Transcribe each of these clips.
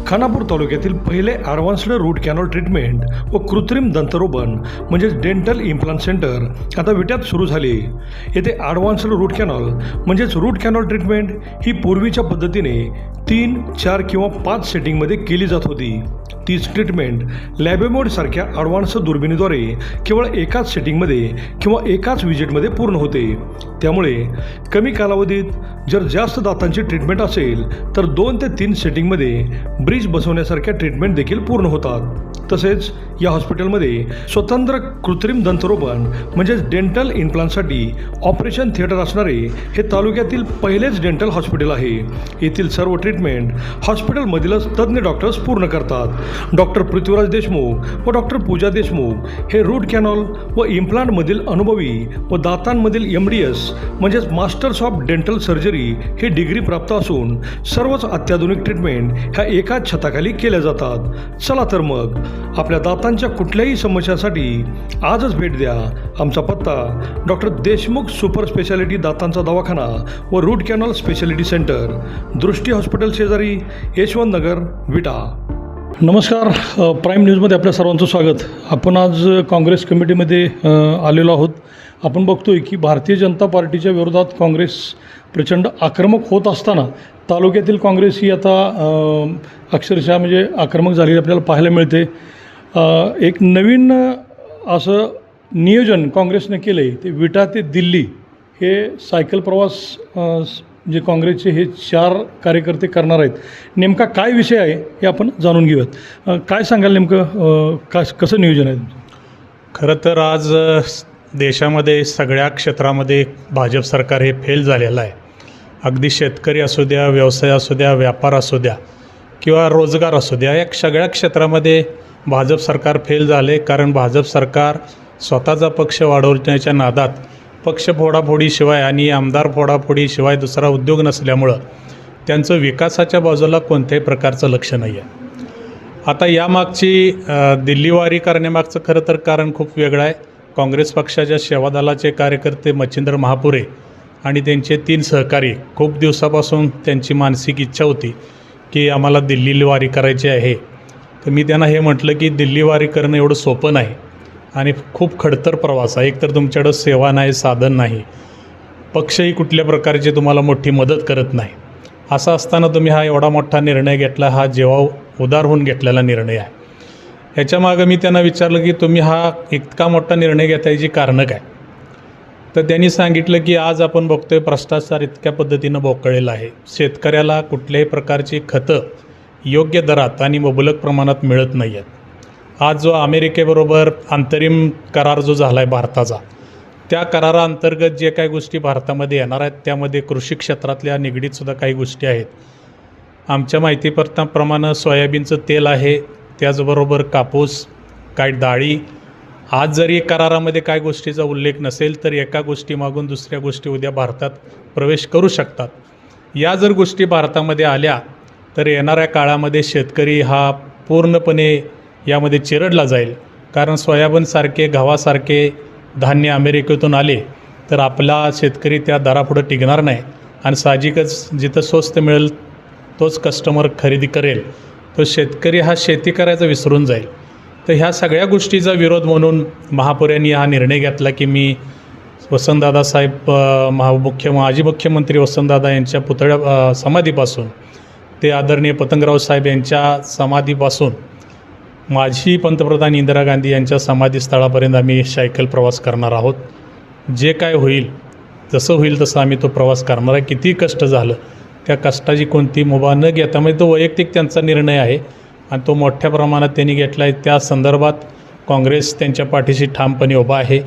खानापूर तालुक्यातील पहिले advanced route canal treatment व कृत्रिम दंतरोपण म्हणजेच डेंटल इम्प्लांट सेंटर आता विट्यात सुरू झाले. येथे ॲडव्हान्स्ड रूट कॅनॉल म्हणजेच रूट कॅनॉल ट्रीटमेंट ही पूर्वीच्या पद्धतीने 3, 4 किंवा 5 सेटिंगमध्ये केली जात होती. तीच ट्रीटमेंट लॅबेमोडसारख्या ॲडव्हान्स दुर्बिणीद्वारे केवळ एकाच सेटिंगमध्ये किंवा एकाच विजिटमध्ये पूर्ण होते. त्यामुळे कमी कालावधीत जर जास्त दातांची ट्रीटमेंट असेल तर 2 ते 3 सेटिंगमध्ये ब्रिज बसवण्यासारख्या ट्रीटमेंट देखील पूर्ण होतात. तसेच या हॉस्पिटलमध्ये स्वतंत्र कृत्रिम दंतरोपण म्हणजेच डेंटल इम्प्लांटसाठी ऑपरेशन थिएटर असणारे हे तालुक्यातील पहिलेच डेंटल हॉस्पिटल आहे. येथील सर्व ट्रीटमेंट हॉस्पिटलमधीलच तज्ज्ञ डॉक्टर्स पूर्ण करतात. डॉक्टर पृथ्वीराज देशमुख व डॉक्टर पूजा देशमुख हे रूट कॅनॉल व इम्प्लांटमधील अनुभवी व दातांमधील MDS म्हणजेच masters of dental surgery he degree प्राप्त असून सर्वच अत्याधुनिक ट्रीटमेंट ह्या एकाच छताखाली केल्या जातात. चला तर मग आपल्या दातांच्या कुठल्याही समस्यासाठी आजच भेट द्या. आमचा पत्ता डॉक्टर देशमुख सुपर स्पेशालिटी दातांचा दवाखाना व रूट कॅनॉल स्पेशालिटी सेंटर, दृष्टी हॉस्पिटल शेजारी, यशवंत नगर, विटा. नमस्कार, प्राईम न्यूजमध्ये आपल्या सर्वांचं स्वागत. आपण आज काँग्रेस कमिटीमध्ये आलेलो आहोत. आपण बघतोय की भारतीय जनता पार्टीच्या विरोधात काँग्रेस प्रचंड आक्रमक होत असताना तालुक्यातील काँग्रेस ही आता अक्षरशः म्हणजे आक्रमक झालेली आपल्याला पाहायला मिळते. एक नवीन असं नियोजन काँग्रेसने केलं आहे. ते विटा ते दिल्ली हे सायकल प्रवास जे काँग्रेसचे हे 4 कार्यकर्ते करणार आहेत. नेमका काय विषय आहे हे आपण जाणून घेऊयात. काय सांगाल नेमकं कसं नियोजन आहे तुमचं? खरं तर आज देशामध्ये सगळ्या क्षेत्रामध्ये भाजप सरकार हे फेल झालेलं आहे. अगदी शेतकरी असू द्या, व्यवसाय असू द्या, व्यापार असू द्या किंवा रोजगार असू द्या, या सगळ्या क्षेत्रामध्ये भाजप सरकार फेल झाले. कारण भाजप सरकार स्वतःचा पक्ष वाढवण्याच्या नादात पक्ष फोडाफोडीशिवाय आणि आमदार फोडाफोडीशिवाय दुसरा उद्योग नसल्यामुळं त्यांचं विकासाच्या बाजूला कोणत्याही प्रकारचं लक्ष नाही आहे. आता यामागची दिल्लीवारी करण्यामागचं खरं तर कारण खूप वेगळं आहे. काँग्रेस पक्षाच्या सेवादलाचे कार्यकर्ते मच्छिंद्र महापुरे आणि त्यांचे 3 सहकारी खूप दिवसापासून त्यांची मानसिक इच्छा होती की आम्हाला दिल्लीवारी करायची आहे. तर मी त्यांना हे म्हटलं की दिल्लीवारी करणं एवढं सोपं नाही आणि खूप खडतर प्रवास आहे. एकतर तुमच्याकडं सेवा नाही, साधन नाही, पक्षही कुठल्या प्रकारची तुम्हाला मोठी मदत करत नाही. असं असताना तुम्ही हा एवढा मोठा निर्णय घेतला, हा जेव्हा उदार होऊन घेतलेला निर्णय आहे. ह्याच्यामागं मी त्यांना विचारलं की तुम्ही हा इतका मोठा निर्णय घेतायची कारणं काय? तर त्यांनी सांगितलं की आज आपण बघतोय भ्रष्टाचार इतक्या पद्धतीनं बोकळलेला आहे. शेतकऱ्याला कुठल्याही प्रकारची खतं योग्य दरात आणि मुबलक प्रमाणात मिळत नाही आहेत. आज जो अमेरिकेबरोबर अंतरिम करार जो झाला आहे भारताचा, त्या कराराअंतर्गत जे काही गोष्टी भारतामध्ये येणार आहेत त्यामध्ये कृषी क्षेत्रातल्या निगडीतसुद्धा काही गोष्टी आहेत. आमच्या माहितीप्रमाणे सोयाबीनचं तेल आहे, त्याचबरोबर कापूस, काही डाळी. आज जरी करारामध्ये काय गोष्टीचा उल्लेख नसेल तर एका गोष्टीमागून दुसऱ्या गोष्टी उद्या भारतात प्रवेश करू शकतात. या जर गोष्टी भारतामध्ये आल्या तर येणाऱ्या काळामध्ये शेतकरी हा पूर्णपणे यामध्ये चिरडला जाईल. कारण सोयाबीनसारखे, गव्हासारखे धान्य अमेरिकेतून आले तर आपला शेतकरी त्या दरापुढं टिकणार नाही आणि साहजिकच जिथं स्वस्त मिळेल तोच कस्टमर खरेदी करेल. तो शेतकरी हा शेती करायचा विसरून जाईल. तर ह्या सगळ्या गोष्टीचा विरोध म्हणून महापुऱ्यांनी हा निर्णय घेतला की मी वसंतदादा साहेब, माजी मुख्यमंत्री वसंतदादा यांच्या पुतळ्या समाधीपासून ते आदरणीय पतंगराव साहेब यांच्या समाधीपासून माजी पंतप्रधान इंदिरा गांधी यांच्या समाधीस्थळापर्यंत आम्ही सायकल प्रवास करणार आहोत. जे काय होईल, जसं होईल तसं आम्ही तो प्रवास करणार आहे. किती कष्ट झालं त्या कष्टाची कोणती मुभा न घेता, म्हणजे तो वैयक्तिक त्यांचा निर्णय आहे आणि तो मोठ्या प्रमाणात त्यांनी घेतला आहे. त्या संदर्भात काँग्रेस त्यांच्या पाठीशी ठामपणे उभा आहे.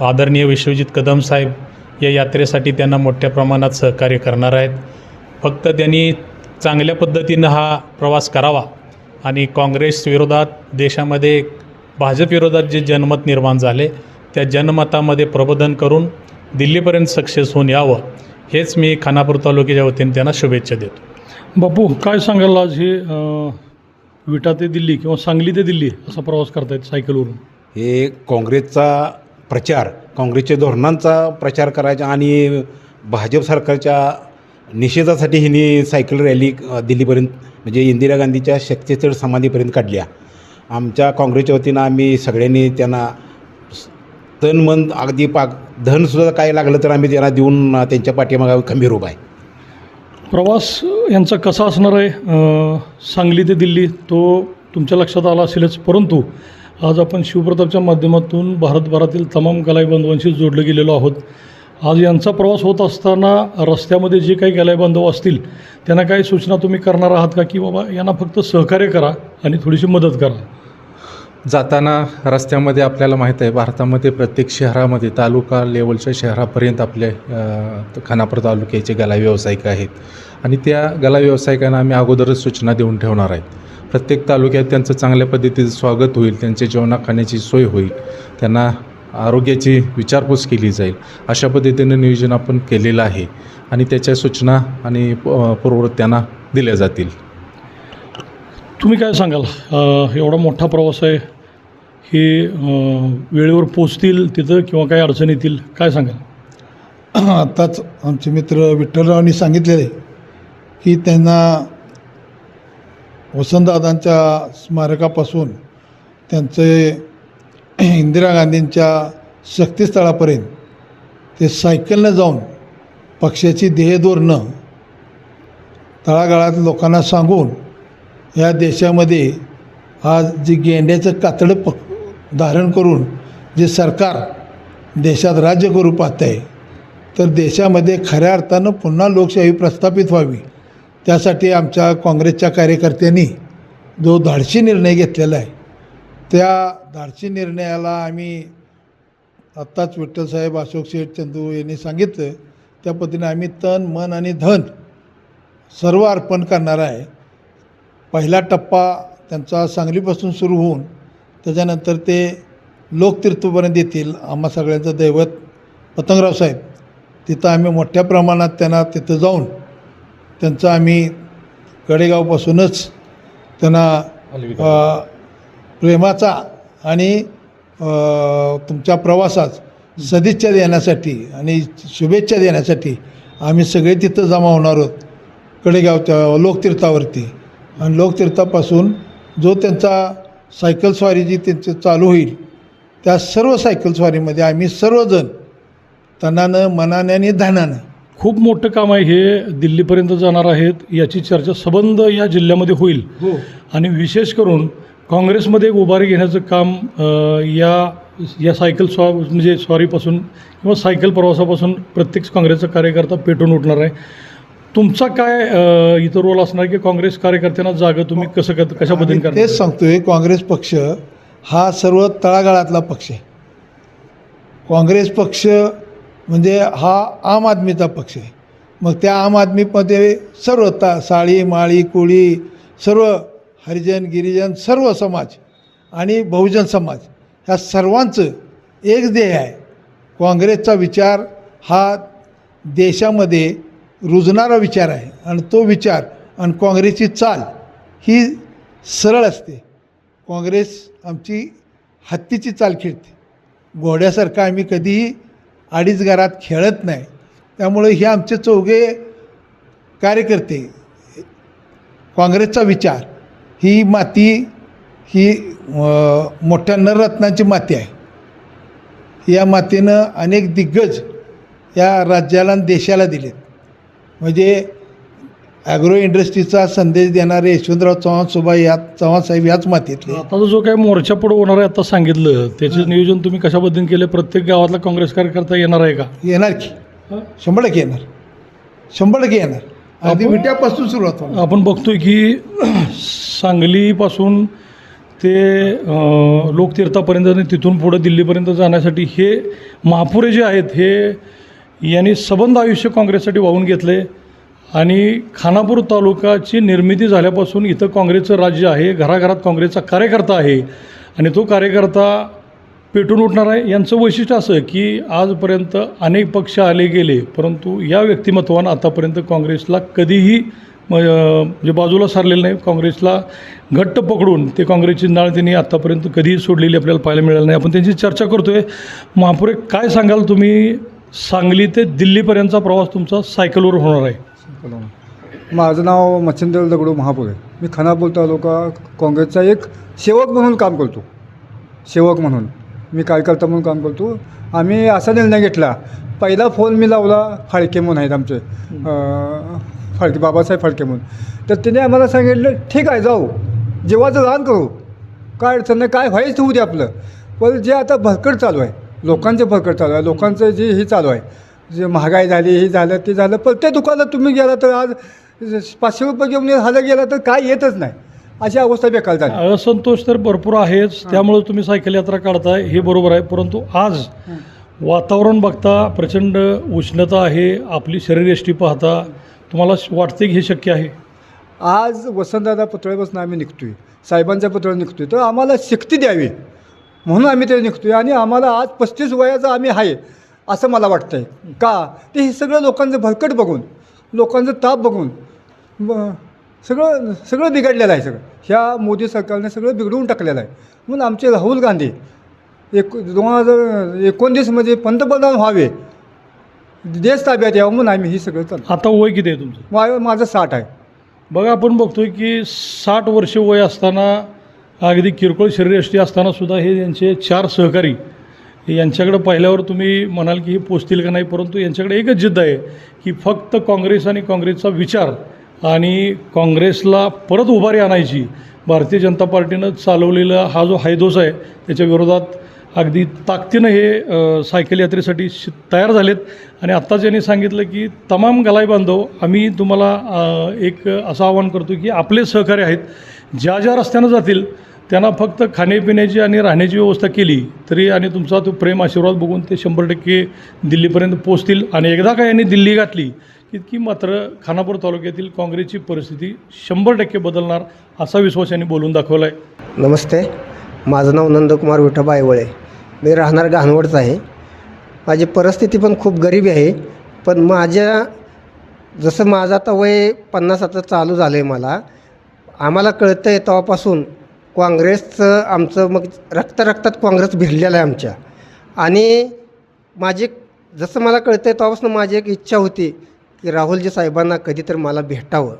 आदरणीय विश्वजित कदम साहेब या यात्रेसाठी त्यांना मोठ्या प्रमाणात सहकार्य करणार आहेत. फक्त त्यांनी चांगल्या पद्धतीनं हा प्रवास करावा आणि काँग्रेस विरोधात देशामध्ये भाजप विरोधात जे जनमत निर्माण झाले त्या जनमतामध्ये प्रबोधन करून दिल्लीपर्यंत सक्सेस होऊन यावं, हेच मी खानापूर तालुक्याच्या वतीने त्यांना शुभेच्छा देतो. बापू, काय सांगाल आज हे विटा ते दिल्ली किंवा सांगली ते दिल्ली असा प्रवास करतायत सायकलवरून? हे काँग्रेसचा प्रचार, काँग्रेसच्या धोरणांचा प्रचार करायचा आणि भाजप सरकारच्या निषेधासाठी हिने सायकल रॅली दिल्लीपर्यंत म्हणजे इंदिरा गांधीच्या शक्तीस्थळ समाधीपर्यंत काढल्या. आमच्या काँग्रेसच्या वतीनं आम्ही सगळ्यांनी त्यांना तन मन अगदी धनसुद्धा काय लागलं तर आम्ही त्यांना देऊन त्यांच्या पाठीमागे खंबीर उभा आहे. प्रवास यांचा कसा असणार आहे सांगली ते दिल्ली तो तुमच्या लक्षात आला असेलच, परंतु आज आपण शिवप्रतापच्या माध्यमातून भारतभरातील तमाम कलाई बांधवांशी जोडले गेलेलो आहोत. आज यांचा प्रवास होत असताना रस्त्यामध्ये जे काही कलाई बांधव असतील त्यांना काही सूचना तुम्ही करणार आहात का, की बाबा यांना फक्त सहकार्य करा आणि थोडीशी मदत करा? जाताना रस्त्यामध्ये आपल्याला माहीत आहे भारतामध्ये प्रत्येक शहरामध्ये तालुका लेवलच्या शहरापर्यंत आपले खानापूर तालुक्याचे गलाई व्यावसायिक आहेत आणि त्या गलाई व्यावसायिकांना आम्ही अगोदरच सूचना देऊन ठेवणार आहेत. प्रत्येक तालुक्यात त्यांचं चांगल्या पद्धतीचं स्वागत होईल, त्यांचे जेवणा खाण्याची सोय होईल, त्यांना आरोग्याची विचारपूस केली जाईल, अशा पद्धतीनं नियोजन आपण केलेलं आहे आणि त्याच्या सूचना आणि पूर्ववत त्यांना दिल्या जातील. तुम्ही काय सांगाल, एवढा मोठा प्रवास आहे, हे वेळेवर पोचतील तिथं किंवा काही अडचण येतील, काय सांगाल? आत्ताच आमचे मित्र विठ्ठलरावांनी सांगितलेले की त्यांना वसंतदादांच्या स्मारकापासून त्यांचे इंदिरा गांधींच्या शक्तीस्थळापर्यंत ते सायकलनं जाऊन पक्षाची ध्येयधोरणं तळागाळात लोकांना सांगून या देशामध्ये आज जी गेंड्याचं कातडं धारण करून जे सरकार देशात राज्य करू पाहत आहे, तर देशामध्ये खऱ्या अर्थानं पुन्हा लोकशाही प्रस्थापित व्हावी त्यासाठी आमच्या काँग्रेसच्या कार्यकर्त्यांनी जो धाडसी निर्णय घेतलेला आहे, त्या धाडसी निर्णयाला आम्ही आत्ताच विठ्ठलसाहेब अशोक शेठ चंदू यांनी सांगितलं त्या पद्धतीने आम्ही तन मन आणि धन सर्व अर्पण करणार आहे. पहिला टप्पा त्यांचा सांगलीपासून सुरू होऊन त्याच्यानंतर ते लोकतीर्थपर्यंत येतील. आम्हा सगळ्यांचं दैवत पतंगराव साहेब, तिथं आम्ही मोठ्या प्रमाणात त्यांना तिथं जाऊन त्यांचं आम्ही गडेगावपासूनच त्यांना प्रेमाचा आणि तुमच्या प्रवासात सदिच्छा देण्यासाठी आणि शुभेच्छा देण्यासाठी आम्ही सगळे तिथं जमा होणार आहोत कडेगावच्या लोकतीर्थावरती. आणि लोकतीर्थापासून जो त्यांचा सायकल स्वारी जी त्यांची चालू होईल त्या सर्व सायकल स्वारीमध्ये आम्ही सर्वजण तनानं मनाने आणि धनानं, खूप मोठं काम आहे हे, दिल्लीपर्यंत जाणार आहेत, याची चर्चा सबंध या जिल्ह्यामध्ये होईल. आणि विशेष करून काँग्रेसमध्ये एक उभारी घेण्याचं काम या सायकल म्हणजे स्वारीपासून किंवा सायकल प्रवासापासून प्रत्येक काँग्रेसचा कार्यकर्ता पेटून उठणार आहे. तुमचा काय इतर रोल असणार की काँग्रेस कार्यकर्त्यांना जागा तुम्ही कशा पद्धतीने करणार? तेच सांगतोय, काँग्रेस पक्ष हा सर्व तळागाळातला पक्ष आहे. काँग्रेस पक्ष म्हणजे हा आम आदमीचा पक्ष आहे. मग त्या आम आदमीमध्ये सर्व साळी माळी कोळी सर्व हरिजन गिरिजन सर्व समाज आणि बहुजन समाज ह्या सर्वांचं एक ध्येय आहे. काँग्रेसचा विचार हा देशामध्ये रुजणारा विचार आहे आणि तो विचार आणि काँग्रेसची चाल ही सरळ असते. काँग्रेस आमची हत्तीची चाल खेळते, घोड्यासारखं आम्ही कधीही अडीच घरात खेळत नाही. त्यामुळे हे आमचे चौघे कार्यकर्ते, काँग्रेसचा विचार ही माती ही मोठ्या नररत्नांची माती आहे. या मातीनं अनेक दिग्गज या राज्याला आणि देशाला दिलेत. म्हणजे ॲग्रो इंडस्ट्रीचा संदेश देणारे यशवंतराव चव्हाण साहेब याच मातीतले. आता जो काही मोर्चा पुढे होणार आहे आता सांगितलं, त्याचं नियोजन तुम्ही कशा पद्धतीने केलं? प्रत्येक गावातला काँग्रेस कार्यकर्ता येणार आहे का? येणार की 100% येणार, 100% येणार. आधी विट्यापासून सुरुवात होणार. आपण बघतोय की सांगलीपासून ते लोकतीर्थापर्यंत आणि तिथून पुढे दिल्लीपर्यंत जाण्यासाठी हे महापुरे जे आहेत हे यांनी सबंध आयुष्य काँग्रेससाठी वाहून घेतले. आणि खानापूर तालुकाची निर्मिती झाल्यापासून इथं काँग्रेसचं राज्य आहे, घराघरात काँग्रेसचा कार्यकर्ता आहे आणि तो कार्यकर्ता पेटून उठणार आहे. यांचं वैशिष्ट्य असं की आजपर्यंत अनेक पक्ष आले गेले, परंतु या व्यक्तिमत्वानं आतापर्यंत काँग्रेसला कधीही म्हणजे बाजूला सारलेलं नाही. काँग्रेसला घट्ट पकडून ते काँग्रेसची नाळ त्यांनी आत्तापर्यंत कधीही सोडलेली आपल्याला पाहायला मिळालं नाही. आपण त्यांची चर्चा करतो आहे. महापुरे काय सांगाल तुम्ही? सांगली ते दिल्लीपर्यंतचा प्रवास तुमचा सायकलवर होणार आहे. माझं नाव मच्छिंद्र दगडू महापूर आहे. मी खानापूर तालुका काँग्रेसचा एक सेवक म्हणून काम करतो. सेवक म्हणून मी कार्यकर्ता म्हणून काम करतो. आम्ही असा निर्णय घेतला, पहिला फोन मी लावला फाळके म्हणून आहेत आमचे फाळके, बाबासाहेब फाळके म्हणून. तर त्याने आम्हाला सांगितलं ठीक आहे जाऊ, जेव्हाचं रान करू, काय अडचण नाही, काय व्हायचं होऊ दे आपलं. पण जे आता भरकट चालू आहे, लोकांचं भरकट चालू आहे, लोकांचं जे हे चालू आहे, जे महागाई झाली, हे झालं ते झालं, प्रत्येक दुकानात तुम्ही गेला तर आज 500 रुपये घेऊन हालं गेला तर काय येतच नाही, अशी अवस्था बेकार झाली. असंतोष तर भरपूर आहेच, त्यामुळे तुम्ही सायकल यात्रा काढताय हे बरोबर आहे. परंतु आज वातावरण बघता प्रचंड उष्णता आहे, आपली शरीरयष्टी पाहता तुम्हाला वाटते की हे शक्य आहे? आज वसंतदादा पुतळ्यापासून आम्ही निघतो आहे, साहेबांच्या पुतळ्यावर निघतो आहे, तर आम्हाला शक्ती द्यावी म्हणून आम्ही ते निघतो आहे. आणि आम्हाला आज 35 वयाचं आम्ही आहे असं मला वाटतं आहे. का ते हे सगळं लोकांचं भरकट बघून, लोकांचं ताप बघून सगळं बिघडलेलं आहे. सगळं ह्या मोदी सरकारने सगळं बिघडवून टाकलेलं आहे. म्हणून आमचे राहुल गांधी 2019 पंतप्रधान व्हावे, देश ताब्यात यावं म्हणून आम्ही ही सगळं चालू. आता वय किती आहे तुमचं? माझं 60 आहे. बघा, आपण बघतोय की 60 वर्ष वय असताना, अगदी किरकोळ शरीरयष्टी असताना सुद्धा हे यांचे 4 सहकारी, यांच्याकडे पाहिल्यावर तुम्ही म्हणाल की हे पोचतील का नाही, परंतु यांच्याकडे एकच जिद्द आहे की फक्त काँग्रेस आणि काँग्रेसचा विचार आणि काँग्रेसला परत उभारी आणायची. भारतीय जनता पार्टीनं चालवलेला हा जो हायदोस आहे त्याच्या विरोधात अगदी ताकदीनं हे सायकल यात्रेसाठी तयार झालेत. आणि आत्ताच यांनी सांगितलं की तमाम गलाई बांधव, आम्ही तुम्हाला एक असं आवाहन करतो की आपले सहकार्य आहेत, ज्या ज्या रस्त्यानं जातील त्यांना फक्त खाण्यापिण्याची आणि राहण्याची व्यवस्था केली तरी, आणि तुमचा तो प्रेम आशीर्वाद बघून ते 100% दिल्लीपर्यंत पोचतील. आणि एकदा का यांनी दिल्ली गाठली की मात्र खानापूर तालुक्यातील काँग्रेसची परिस्थिती 100% बदलणार असा विश्वास यांनी बोलून दाखवला आहे. नमस्ते, माझं नाव नंदकुमार विठोबा आयवळे, मी राहणार गहाणवडचा आहे. माझी परिस्थिती पण खूप गरीबी आहे. पण जसं माझं आता वय 50 आता चालू झालं आहे, आम्हाला कळतं आहे तेव्हापासून काँग्रेसचं आमचं मग रक्तात काँग्रेस भिरलेलं आहे आमच्या. आणि जसं मला कळतं आहे तेव्हापासून माझी एक इच्छा होती की राहुलजी साहेबांना कधी तर मला भेटावं.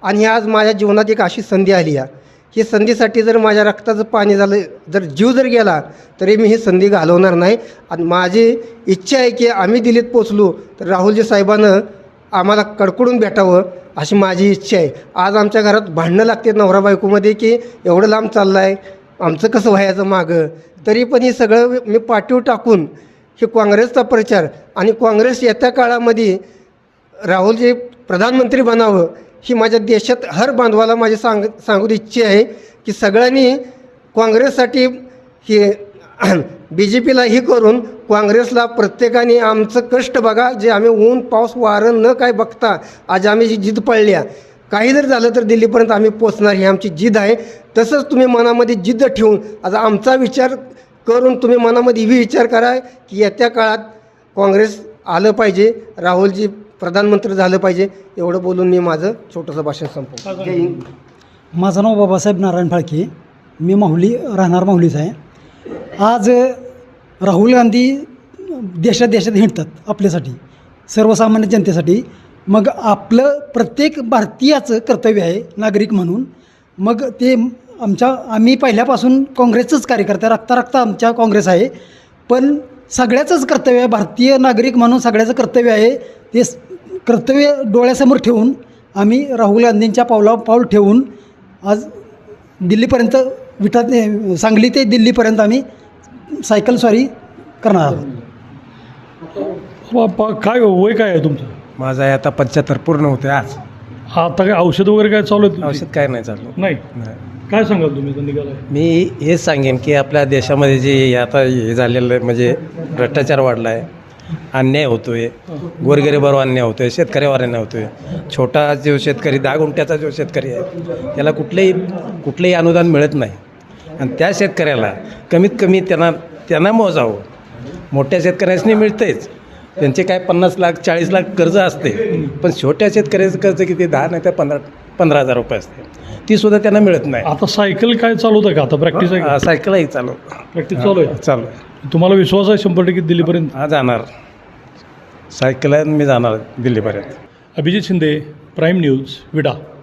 आणि आज माझ्या जीवनात एक अशी संधी आली आहे, ही संधीसाठी जर माझ्या रक्ताचं पाणी झालं, जर जीव जर गेला तरी मी ही संधी घालवणार नाही. आणि माझी इच्छा आहे की आम्ही दिल्लीत पोचलो तर राहुलजी साहेबांना आम्हाला कडकडून भेटावं अशी माझी इच्छा आहे. आज आमच्या घरात भांडणं लागते नवरा बायकोमध्ये की एवढं लांब चाललं आहे, आमचं कसं व्हायचं मागं. तरी पण हे सगळं मी पाठीवर टाकून हे काँग्रेसचा प्रचार आणि काँग्रेस येत्या काळामध्ये राहुलजी प्रधानमंत्री बनावं ही माझ्या देशात हर बांधवाला माझी सांगू इच्छा आहे की सगळ्यांनी काँग्रेससाठी हे BJPला ही करून काँग्रेसला प्रत्येकाने आमचं कष्ट बघा, जे आम्ही ऊन पाऊस वारं न काय बघता आज आम्ही जी जिद्द पळल्या, काही जर झालं तर दिल्लीपर्यंत आम्ही पोचणार ही आमची जिद्द आहे. तसंच तुम्ही मनामध्ये जिद्द ठेवून आता आमचा विचार करून तुम्ही मनामध्ये ही विचार करा की येत्या काळात काँग्रेस आलं पाहिजे, राहुलजी प्रधानमंत्री झालं पाहिजे. एवढं बोलून मी माझं छोटंसं भाषण संपवतो. जय हिंद. माझं नाव बाबासाहेब नारायण फाळके, मी राहणार माहुलीचा आहे. आज राहुल गांधी देशात हिंडतात आपल्यासाठी, सर्वसामान्य जनतेसाठी. मग आपलं प्रत्येक भारतीयाचं कर्तव्य आहे नागरिक म्हणून. मग ते आम्ही पहिल्यापासून काँग्रेसचंच कार्यकर्ते, रक्ता आमच्या काँग्रेस आहे. पण सगळ्याचंच कर्तव्य आहे, भारतीय नागरिक म्हणून सगळ्याचं कर्तव्य आहे. ते कर्तव्य डोळ्यासमोर ठेवून आम्ही राहुल गांधींच्या पाऊल ठेवून आज दिल्लीपर्यंत सांगली ते दिल्लीपर्यंत आम्ही सायकल स्वारी करणार आहोत. काय वय काय आहे तुमचं? माझं आहे आता 75 पूर्ण होते आज. आता काय औषध वगैरे काय चालू आहे? औषध काय नाही चालू. नाही. काय सांगाल तुम्ही तर निघाला? मी हेच सांगेन की आपल्या देशामध्ये जे आता हे झालेलं म्हणजे भ्रष्टाचार वाढला आहे, अन्याय होतो आहे, गोरगरिबावर अन्याय होतो आहे, शेतकऱ्यावर अन्याय होतो आहे. छोटा जो शेतकरी 10 गुंठ्याचा जो शेतकरी आहे त्याला कुठलंही अनुदान मिळत नाही. आणि त्या शेतकऱ्याला कमीत कमी त्यांना मोजावं. मोठ्या शेतकऱ्यांनी मिळतेच, त्यांचे काय 50 लाख 40 लाख कर्ज असते, पण छोट्या शेतकऱ्याचं कर्ज किती 10 नाही तर 15,000 रुपये असते, ती सुद्धा त्यांना मिळत नाही. आता सायकल काय चालू आहे का? आता प्रॅक्टिस आहे? सायकलही चालू चालू आहे. चालू आहे. तुम्हाला विश्वास आहे 100% दिल्लीपर्यंत? हा जाणार, सायकल मी जाणार दिल्लीपर्यंत. अभिजित शिंदे, प्राईम न्यूज, विडा.